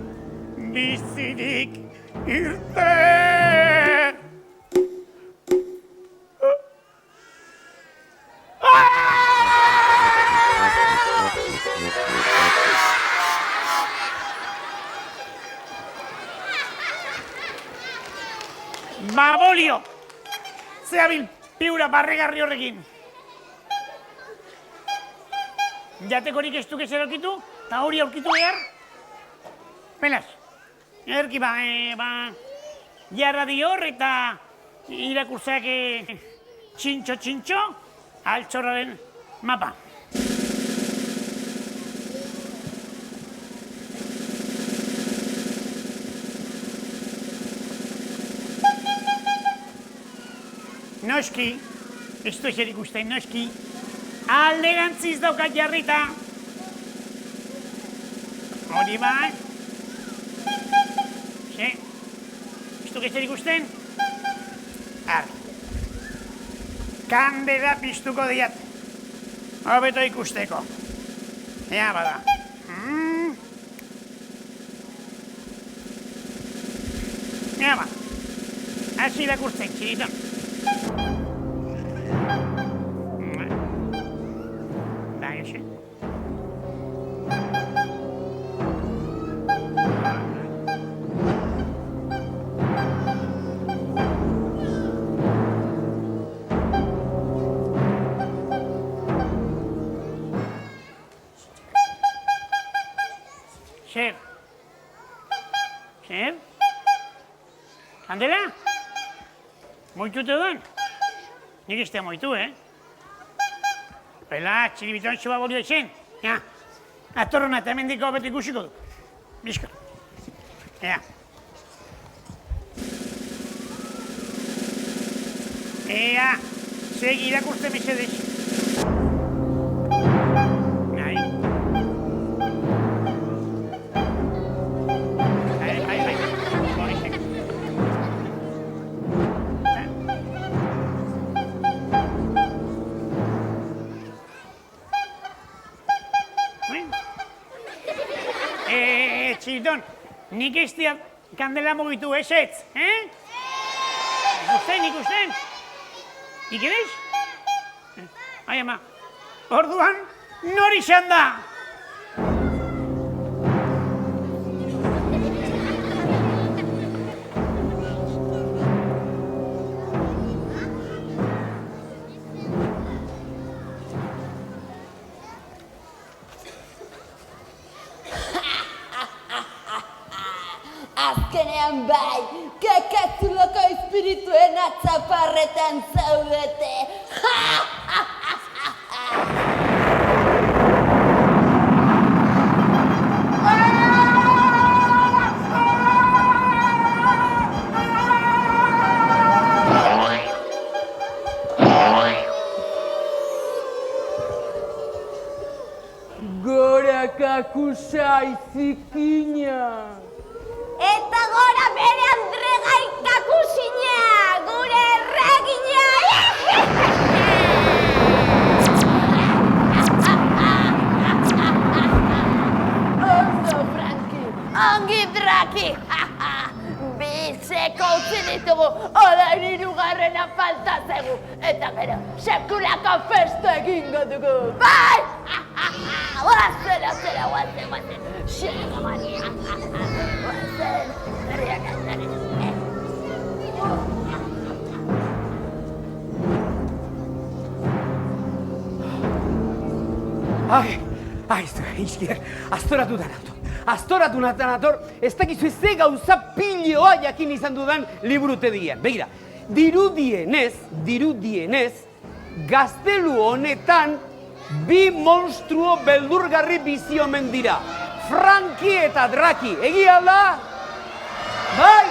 bizirik irten. Babolio! Zeabil piura barregarri horrekin. Jatekorik ez duke zer aurkitu, eta hori aurkitu behar. Pelaz, erki jarra dior eta irakurtzeak txintxo, altxorraren mapa. Noski, ez du eser ikusten, noski, alderantziz daukat jarrita. Hori bai. Ze, ez du eser ikusten? Ar. Kandela piztuko diat. Hobeto ikusteko. Ea bada. Ea ba. Hasi irakurtzen, txiriton. Kandela? Moitute dan? Nik ez te moitu, Pela, txiribiton xoa bolio etxen. Ja, atorrona eta hemendiko beti ikusiko du. Bizko. Ja. Ea, segi irakurte mesedez. Nahi. Txiribiton, nik ez dia kandela mugitu esetz, Ikusten? Ikerez? Ai, ama, orduan, nori izan da? Azkenean bai, kakazuloko espirituen atzaparretan zaudete. Gora kakusa izikina. Eta gora bere Andregai kakusina, gure erregina! Ondo, Franki, ongi draki! Bizeko utzi ditugu, orain hirugarrena falta zegu, eta gero, sekulako festa egingo dugu, bai! Guazen, xega mani, guazen, herriak azaren. Aztoratu nator, ez dakizu ze gauza piloa jakin izan dudan liburutegian. Begira, dirudienez, gaztelu honetan bi monstruo beldurgarri bizi omen dira. Franki eta Draki, egia da? Bai?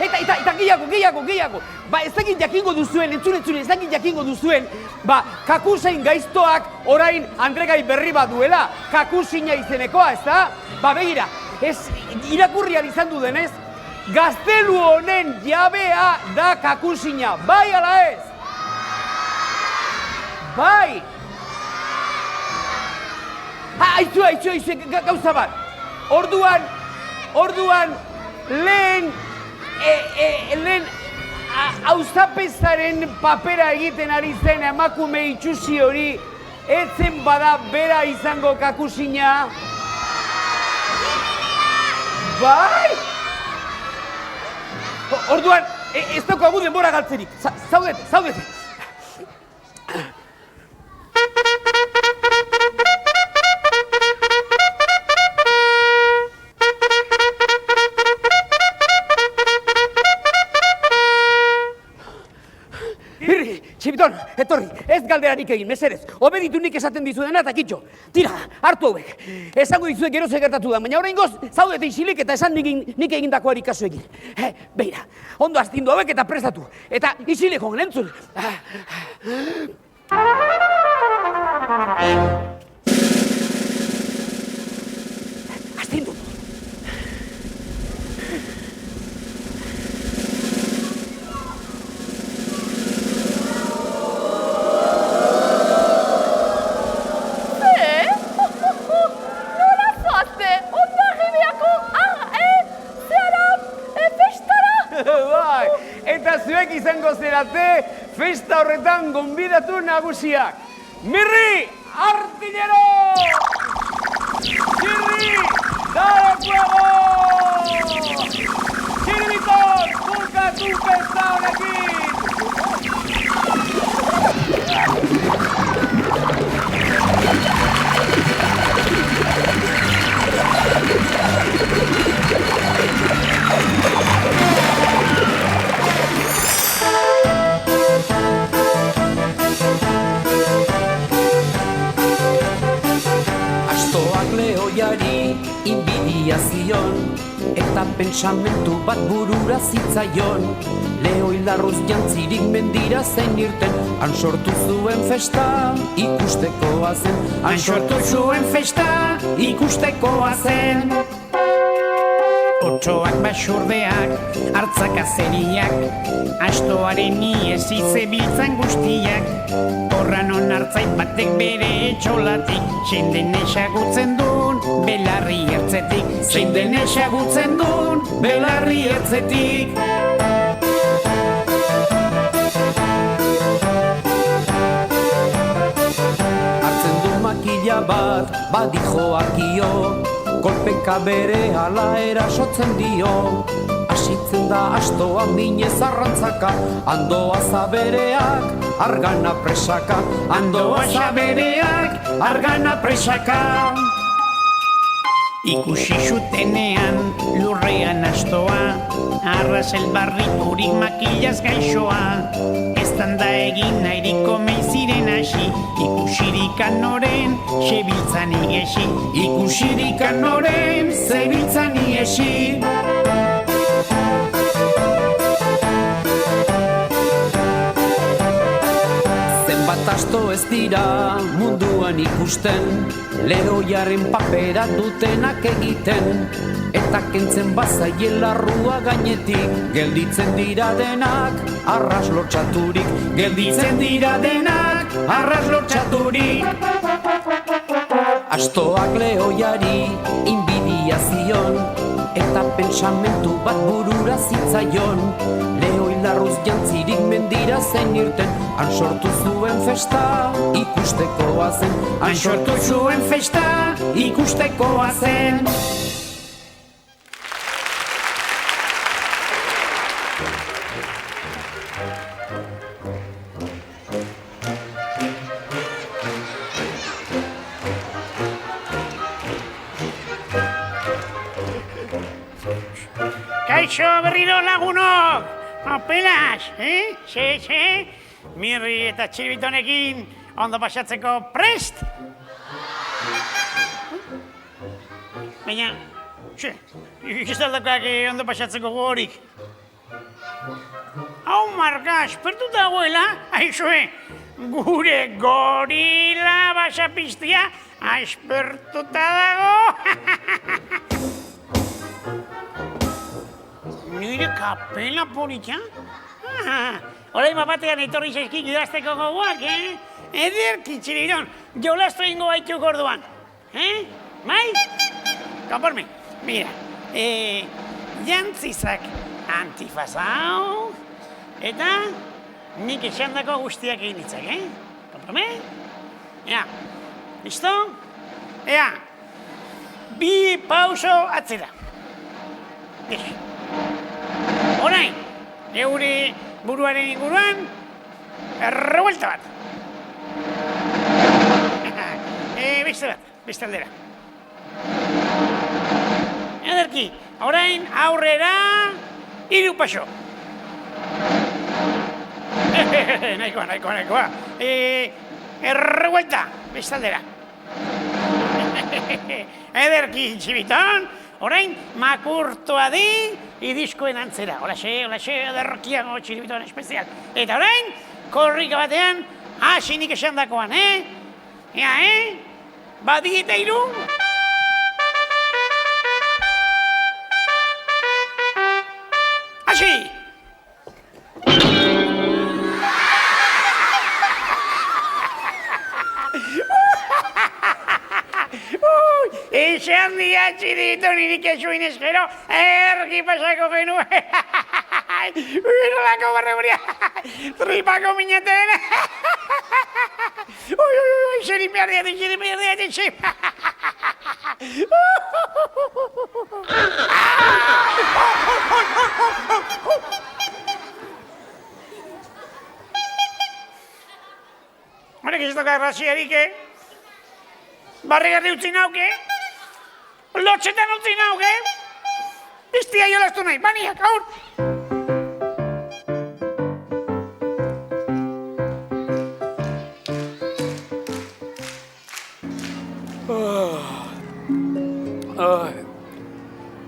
Eta gehiago. Ba, ez dakit jakingo duzuen, entzun, ez dakit jakingo duzuen, ba, kakusain gaiztoak orain Andregai berri bat duela, kakusina izenekoa, ez da? Ba, begira, ez irakurrian izan du denez, gaztelu honen jabea da kakusina, bai ala ez? Bai! Aizu, gauza bat. Orduan, lehen auzapezaren papera egiten ari zen emakume itxusi hori, etzen bada bera izango kakusina. Bai! Orduan, ez daukagu denbora galtzerik. Zaudete. Txibiton, etorri, ez galderarik egin, mesedez. Obeditu nik esaten dizudena eta kitxo. Tira, hartu hauek. Esango dizuek gero gertatu da, baina oraingoz zaudete isilik eta esan nik egindakoari kasu egin. Beira, ondo astindu hauek eta prestatu. Eta isilik hongen, entzun. Astindu. Zuek izango zerate festa horretan gonbidatu nagusiak. Mirri, artillero! Mirri, dara fuego! Txiribiton, bukatu festa honekin! pentsamentu bat burura zitzaion. Leo hilarruz jantzirik mendira zein irten, han sortu zuen festa ikustekoa zen. Han sortu zuen festa ikustekoa zen. Otsoak basurdeak, hartzak azeriak, astoaren iez izebiltzan guztiak. Horran on hartzait batek bere etxolatik, zein den esagutzen duen belarri ertzetik. Zein den esagutzen duen belarri ertzetik. Hartzen du makila bat, badijoakio, kolpeka bere ala erasotzen dio. Asitzen da astoa minez arrantzaka, andoa zabereak, argana presaka. Andoa zabereak, argana presaka. Ikusi zutenean lurrean astoa, arras elbarriturik makilaz gaixoa. Eztan da egin nairiko meiziren hasi, ikusirik anoren zebiltzan igesi. Ikusirik anoren zebiltzan igesi. Zenbat asto ez dira munduan ikusten, leroiaren papera dutenak egiten. Eta kentzen bazaien larrua gainetik, gelditzen dira denak arras lotxaturik. Gelditzen dira denak arras lotxaturik. Astoak lehoiari inbidia zion, eta pentsamentu bat burura zitzaion. Leo hilarruz jantzirik mendira zen irten, han sortu zuen festa ikustekoa zen. Han sortu zuen festa ikustekoa zen. Kaixo berriro lagunok! Apenas, Ze? Mirri eta txiribitonekin ondo pasatzeko prest? Baina, ikizaldakak ondo pasatzeko gogorik. Hau marka, aspertuta dagoela, aizue, gure gorila basapistia aspertuta dago. Nire kapela politxa? Horai batean etorri zaizkik idazteko gogoak, Ederki, txiriron, jolastu ingo baituk orduan. Bai? Konforme, mira, jantzizak antifazau, eta nik esandako guztiak egin ditzak, Konforme? Ea, listo? Ea, bi pauso atzera. Horain, eure buruaren inguruan, revuelta bat. Beste bat, beste aldera. Ederki, orain aurrera, 3 paso. Nahikoa. Revuelta, beste aldera. Ederki, txibiton, orain makurtua di, idizkoen antzera. Holaxe, ederkiago txiribiton espezial. Eta orain, korrika batean, hasinik esandakoan, Ea, Badi eta 3. Hasi! Esan dia txirito nirik esuin eskero, erki pasako genuen. Nolako barreguria, tripako mineten. Xerin behar diatik. Horek ez doka graziarik, Barregarri utzi nauke, lotxetan utzi nauke, bestia jolastu nahi, baniak, aur!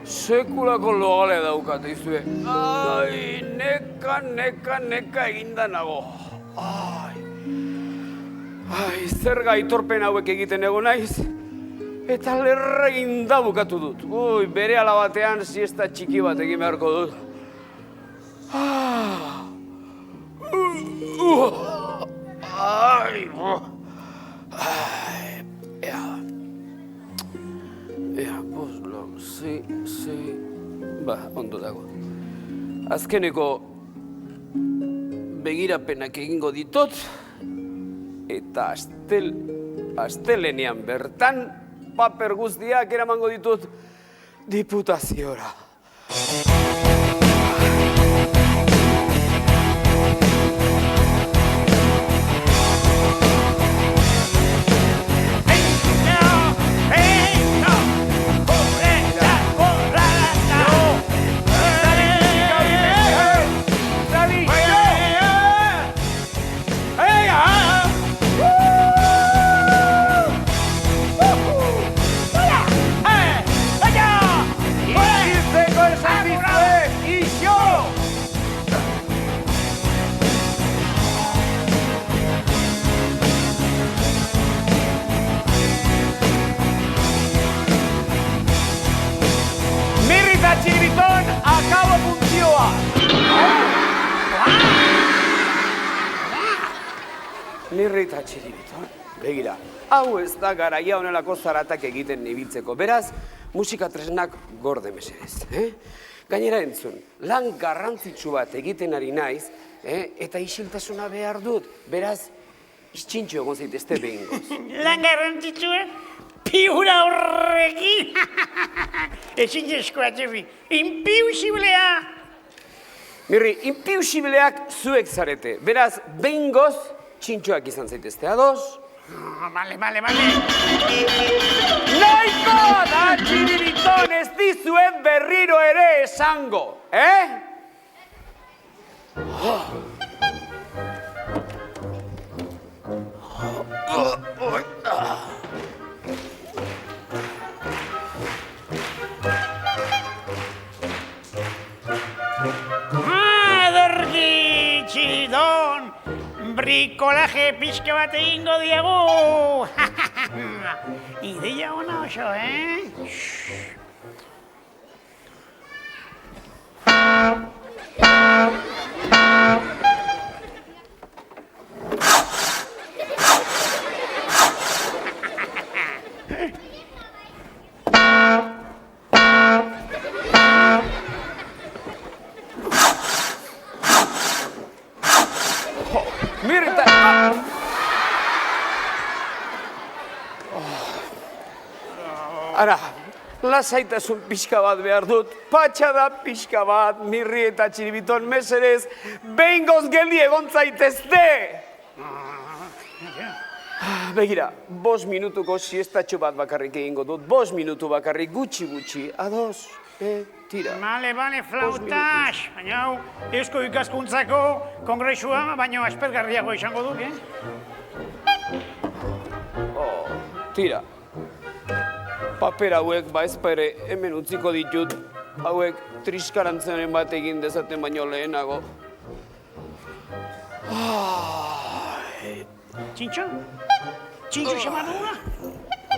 Seku Sekulako logale daukate izue. Ai, neka eginda nago. Ai, zer gaitorpen hauek egiten ego naiz, eta lerra eginda bukatu dut. Ui, bere alabatean siesta txiki bat egin beharko dut. Ba, ondo dago. Azkeneko begirapenak egingo ditut, eta astelenean bertan paper guztiak eramango ditut diputaziora. Txiribiton, akabo funtzioa! Mirri eta Txiribiton, begira, hau ez da garaia honelako zaratak egiten ibiltzeko. Beraz, musika tresnak gorde mesedez. Gainera entzun, lan garrantzitsu bat egiten ari naiz, eta isiltasuna behar dut. Beraz, txintxo egon zaitezte behingoz. Lan garrantzitsua? Piura horrekin! Ezin eskoa, Jefi. Impiusiblea! Mirri, impiusibleak zuek zarete. Beraz, behingoz, txintxoak izan zaitezte. Ados? Bale. Nahiko da, Txiribiton, ez dizuen berriro ere esango, Aderki, Txiridon! Brikolaje pixka bat egingo diegu! Ideia ona oso, Ara, lasaitasun pixka bat behar dut, patxada pixka bat, Mirri eta Txiribiton mesedez, behingoz geldi egon zaitezte! Begira, 5 minutuko siestatxo bat bakarrik egingo dut, 5 minutu bakarrik gutxi, ados, tira. Bale, flautas! Baina hau, Eusko Ikaskuntzako kongresua, baina aspergarriago izango duk, Tira. Paper hauek, ezpere, hemen utziko ditut, hauek triskarantzenen bat egin dezaten baino lehenago. Txintxo? Txintxo xama dugula?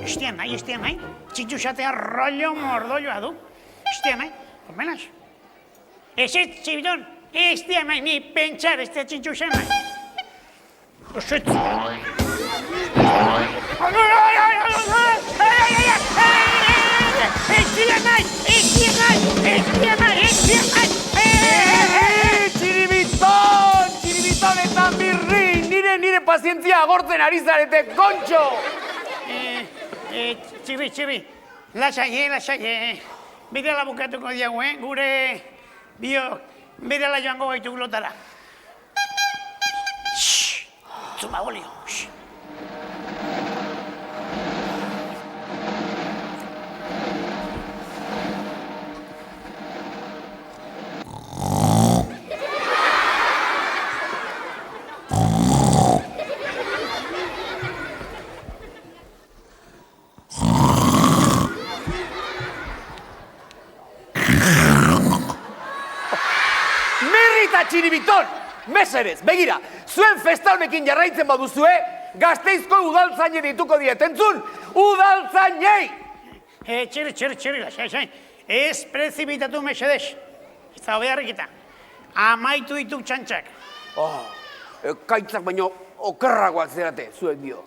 Estian nahi. Txintxo xatea rollo mordolloa du. Estian nahi, konbenaz? Ez, Txiribiton, estian nahi, ni pentsar, ez da txintxo xama nahi. Oset! Txiribiton eta Mirri, nire pazientzia agortzen ari zarete, kontxo! Txibi, lasai, bidela bukatuko diagu, gure bidela joango gaitu glotara. Zuma bolio, eta txiribiton! Meserez, begira, zuen festa honekin jarraitzen baduzue, Gasteizko udaltzaine dituko dietentzun, udaltzainei! Txiri, lasai. Ez prezipitatu mesedez. Ez da beharrikita. Amaitu ditu txantxak. Kaitzak baino okerragoak zerate, zuek dio.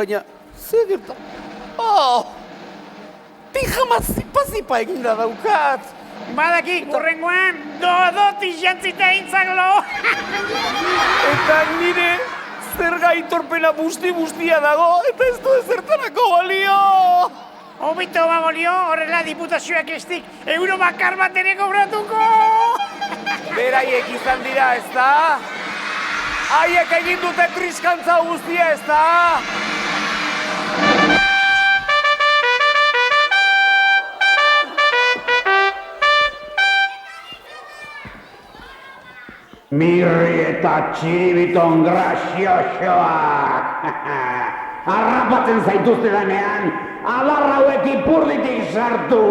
Baina, zer gerta? Pijama zipa eginda daukat. Badaki, urrengoan, dodoti jantzita eintzaklo. Eta nire zer gaitorpena busti-bustia dago, eta ez du ezertarako balio. Obito babolio, horrela diputazioak estik euro bakar bat ere kobratuko. Beraiek izan dira, ez da? Haiek egin dute triskantza guztia, ez da? Mirri eta txiribiton graziosoak! Harrapatzen zaituzte danean, adar hauek ipurditik sartu,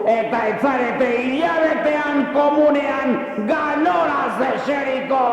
eta etzarete hilabetean komunean ganoraz eseriko!